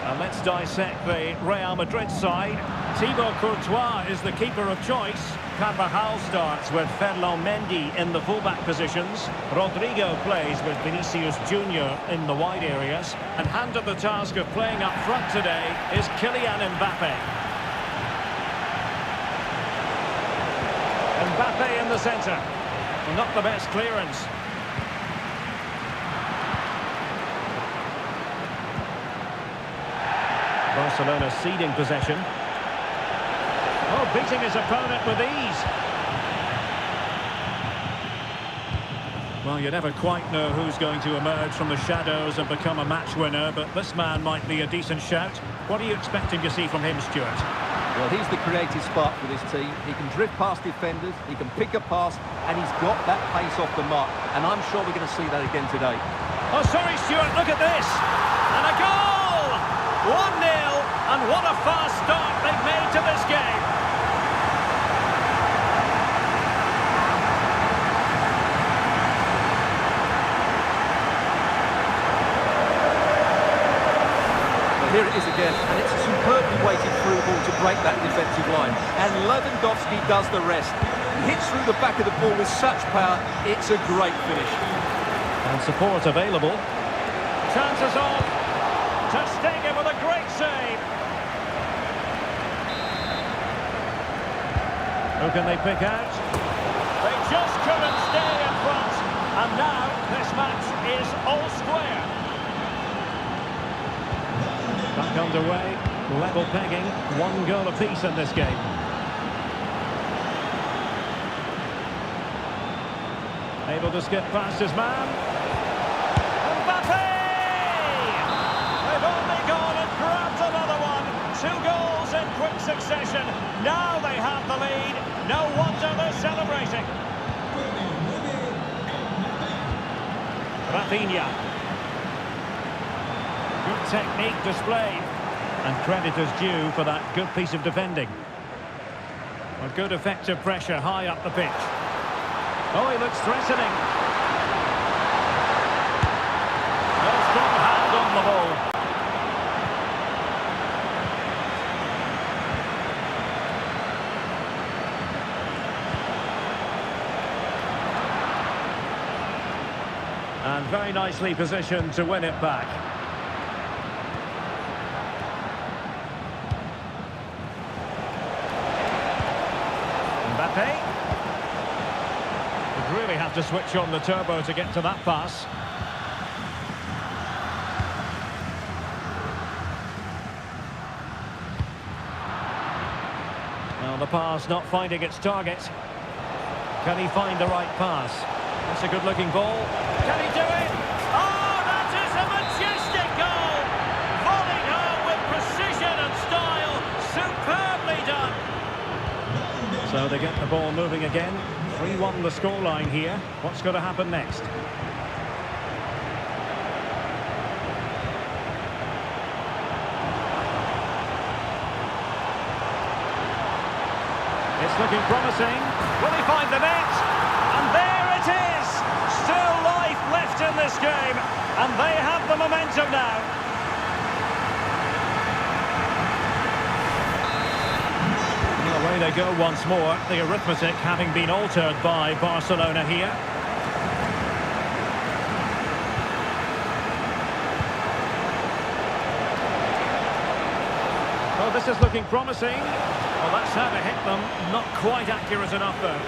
And let's dissect the Real Madrid side. Thibaut Courtois is the keeper of choice. Carvajal starts with Ferland Mendy in the fullback positions. Rodrigo plays with Vinicius Junior in the wide areas. And handed the task of playing up front today is Kylian Mbappe. Mbappe in the centre. Well, not the best clearance. Barcelona ceding possession. Oh, beating his opponent with ease. Well, you never quite know who's going to emerge from the shadows and become a match winner, but this man might be a decent shout. What are you expecting to see from him, Stuart? Well, he's the creative spark for this team. He can drift past defenders, he can pick a pass, and he's got that pace off the mark. And I'm sure we're going to see that again today. Oh, sorry, Stuart, look at this. And a goal! 1-0, and what a fast start they've made to this game. Here it is again, and it's a superbly weighted through ball to break that defensive line. And Lewandowski does the rest. He hits through the back of the ball with such power, it's a great finish. And support available. Chances off. Ter Stegen with a great save. Who can they pick out? They just couldn't stay in front. And now this match is all square. Back underway, level pegging, 1 goal apiece in this game. Able to skip past his man. Mbappe! They've only gone and grabbed another one. 2 goals in quick succession. Now they have the lead. No wonder they're celebrating. Rafinha. Good technique displayed, and credit is due for that good piece of defending. A good effective pressure high up the pitch. Oh, he looks threatening. No strong hand on the ball. And very nicely positioned to win it back. Mbappe. Would really have to switch on the turbo to get to that pass. Well, the pass not finding its target. Can he find the right pass? That's a good-looking ball. Can he do it? Oh, that is a majestic goal! Volleyed home with precision and style. Superbly done. So they get the ball moving again. 3-1 the scoreline here. What's going to happen next? It's looking promising. Will he find the net? And there it is! Still life left in this game. And they have the momentum now. Away they go once more, the arithmetic having been altered by Barcelona here. Oh, this is looking promising. Well, that's how to hit them. Not quite accurate enough, though.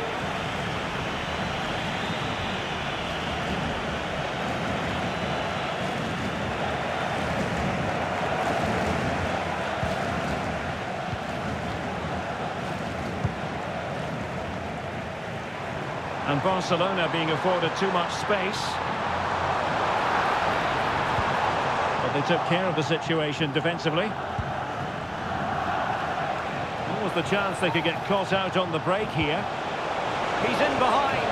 And Barcelona being afforded too much space. But they took care of the situation defensively. What was the chance they could get caught out on the break here? He's in behind.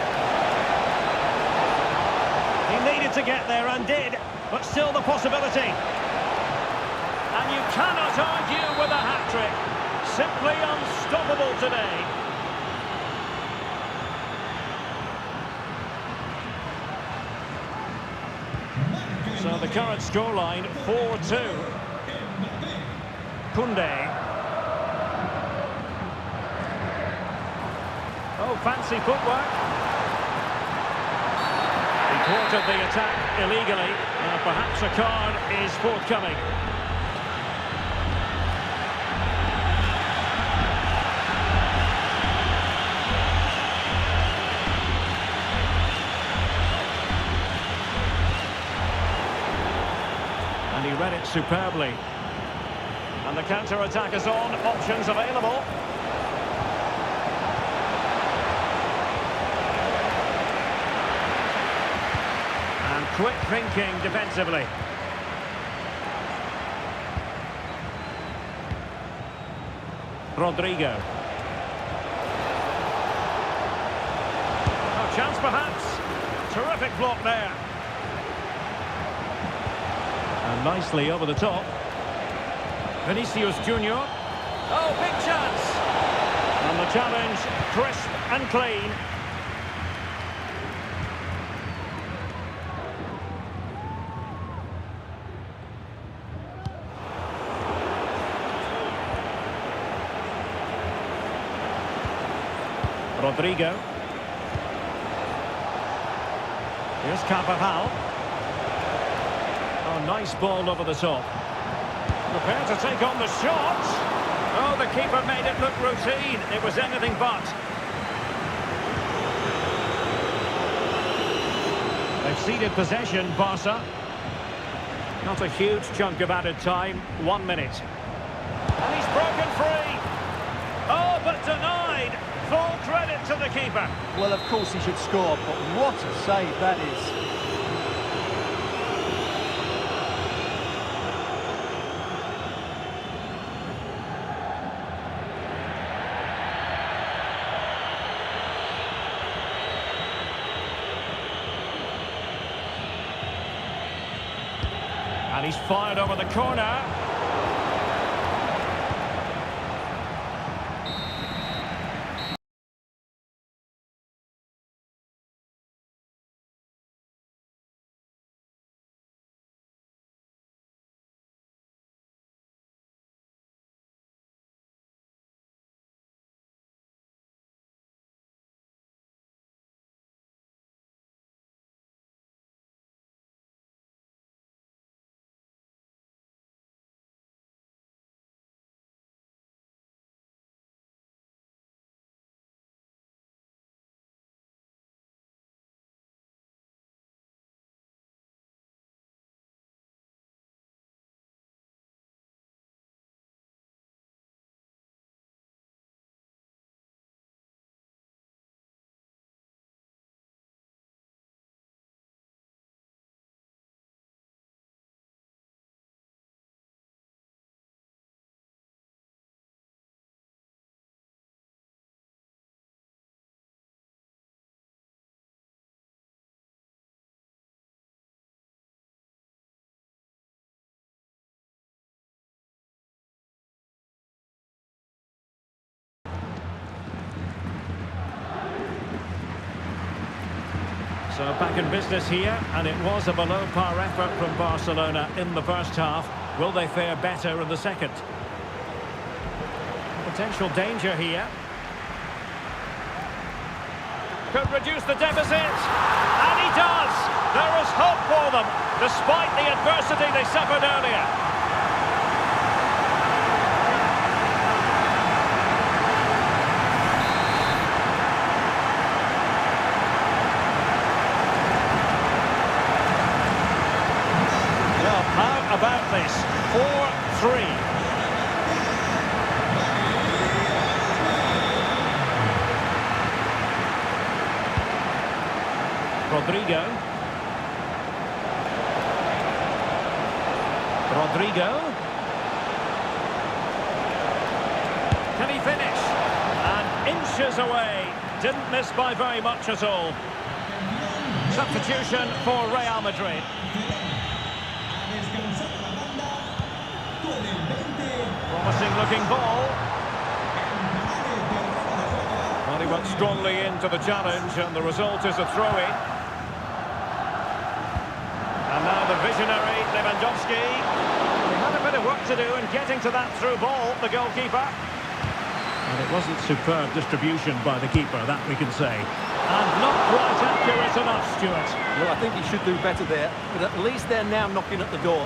He needed to get there and did, but still the possibility. And you cannot argue with a hat-trick. Simply unstoppable today. So the current scoreline, 4-2. Koundé. Oh, fancy footwork. He thwarted the attack illegally. Perhaps a card is forthcoming. And he read it superbly. And the counter-attack is on. Options available. And quick thinking defensively. Rodrigo. Oh, chance perhaps. Terrific block there. And nicely over the top. Vinicius Junior. Oh, big chance. And the challenge, crisp and clean. Rodrigo. Here's Carvajal. Oh, nice ball over the top. Prepared to take on the shot. Oh, the keeper made it look routine. It was anything but. They've ceded possession, Barca. Not a huge chunk of added time. 1 minute. And he's broken free. Oh, but denied. Full credit to the keeper. Well, of course he should score, but what a save that is. And he's fired over the corner. So back in business here, and it was a below-par effort from Barcelona in the first half. Will they fare better in the second? Potential danger here. Could reduce the deficit, and he does! There is hope for them, despite the adversity they suffered earlier. How about this? 4-3. Rodrigo. Can he finish? And inches away. Didn't miss by very much at all. Substitution for Real Madrid. Promising looking ball. Well, he went strongly into the challenge and the result is a throw-in. And now the visionary Lewandowski. He had a bit of work to do in getting to that through ball, the goalkeeper. And it wasn't superb distribution by the keeper, that we can say. And not quite accurate enough, Stuart. Well, I think he should do better there, but at least they're now knocking at the door.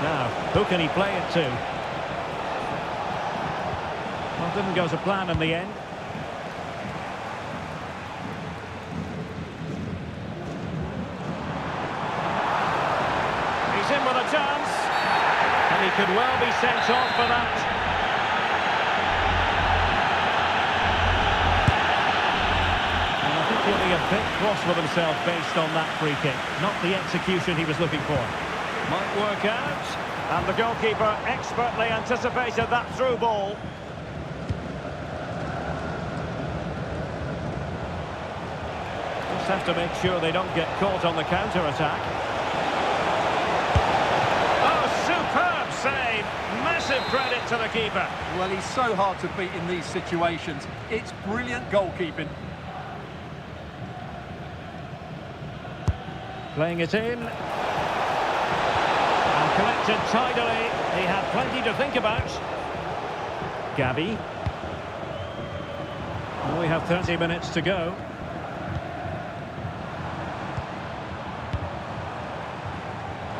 Now, who can he play it to? Well, didn't go to plan in the end. He's in with a chance. And he could well be sent off for that. And I think he'll be a bit cross with himself based on that free kick. Not the execution he was looking for. Might work out. And the goalkeeper expertly anticipated that through ball. Just have to make sure they don't get caught on the counter-attack. Oh, superb save. Massive credit to the keeper. Well, he's so hard to beat in these situations. It's brilliant goalkeeping. Playing it in. And collected tidily. He had plenty to think about. Gabi. We have 30 minutes to go.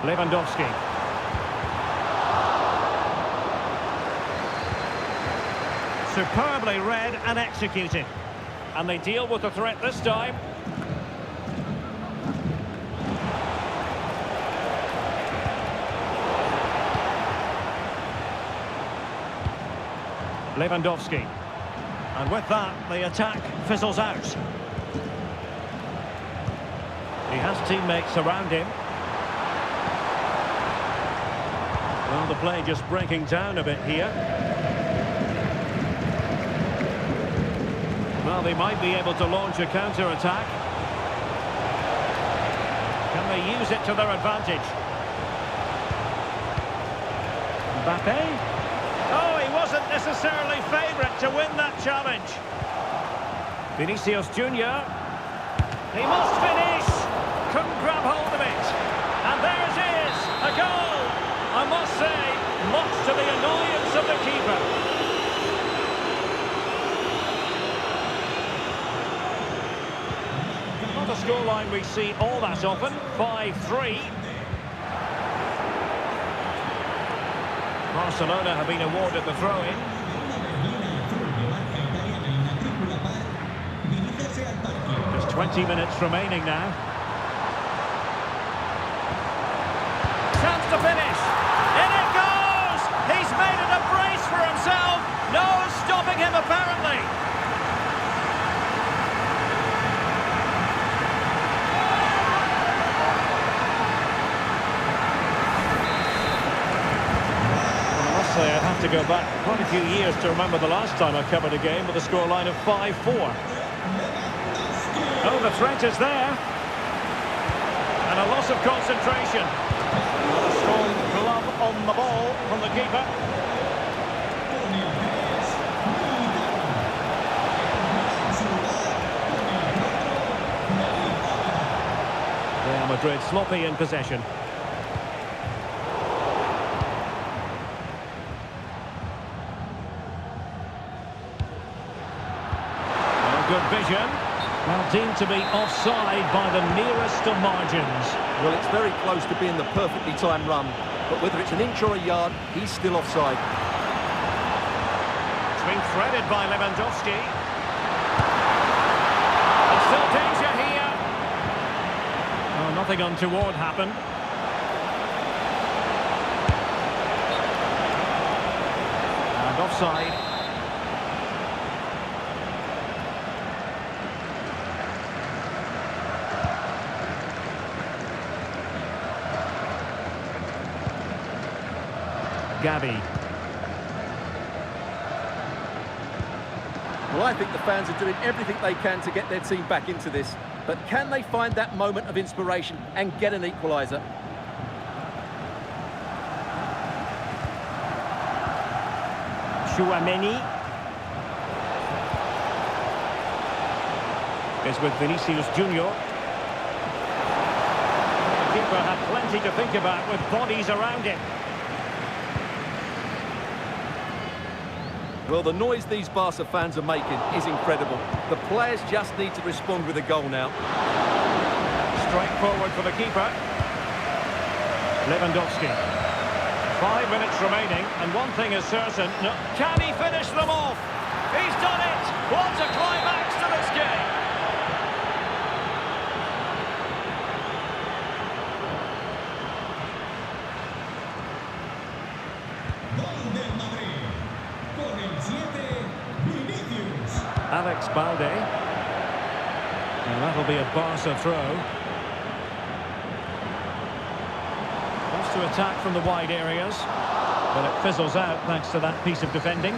Lewandowski. Superbly read and executed. And they deal with the threat this time. Lewandowski. And with that, the attack fizzles out. He has teammates around him. Well, the play just breaking down a bit here. Well, they might be able to launch a counter-attack. Can they use it to their advantage? Mbappe? Oh, he wasn't necessarily favourite to win that challenge. Vinicius Junior. He must finish. Couldn't grab hold of it. And there it is, a goal. I must say, much to the annoyance of the keeper. Not a scoreline we see all that often, 5-3. Barcelona have been awarded the throw-in. Just 20 minutes remaining now. Chance to finish. In it goes! He's made it a brace for himself. No stopping him, apparently. I'd have to go back quite a few years to remember the last time I covered a game with a scoreline of 5-4. Oh, the threat is there. And a loss of concentration. A strong glove on the ball from the keeper. Real Madrid sloppy in possession. Good vision. Well, deemed to be offside by the nearest of margins. Well, it's very close to being the perfectly timed run, but whether it's an inch or a yard, he's still offside. It's been threaded by Lewandowski. There's still danger here. Oh, nothing untoward happened. And offside. Gavi. Well, I think the fans are doing everything they can to get their team back into this. But can they find that moment of inspiration and get an equaliser? Chouameni is with Vinicius Junior. The keeper had plenty to think about with bodies around him. Well, the noise these Barca fans are making is incredible. The players just need to respond with a goal now. Straight forward for the keeper. Lewandowski. 5 minutes remaining, and one thing is certain. No, can he finish them off? He's done it! What a climax to this game! Alex Balde. And that'll be a Barca throw. Wants to attack from the wide areas, but it fizzles out thanks to that piece of defending.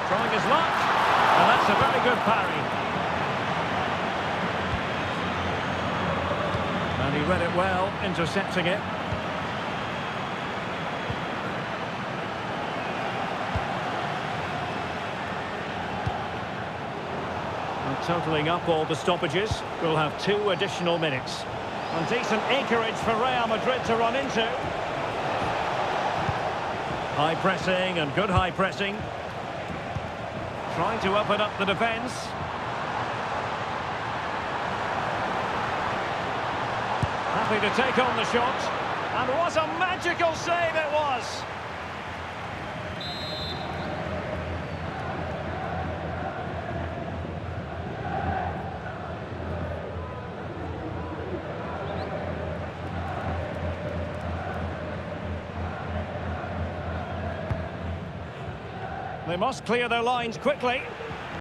Trying his luck, and that's a very good parry. And he read it well, intercepting it. Totalling up all the stoppages, we'll have 2 additional minutes. And decent acreage for Real Madrid to run into. High pressing and good high pressing. Trying to open up the defence. Happy to take on the shot. And what a magical save it was! They must clear their lines quickly.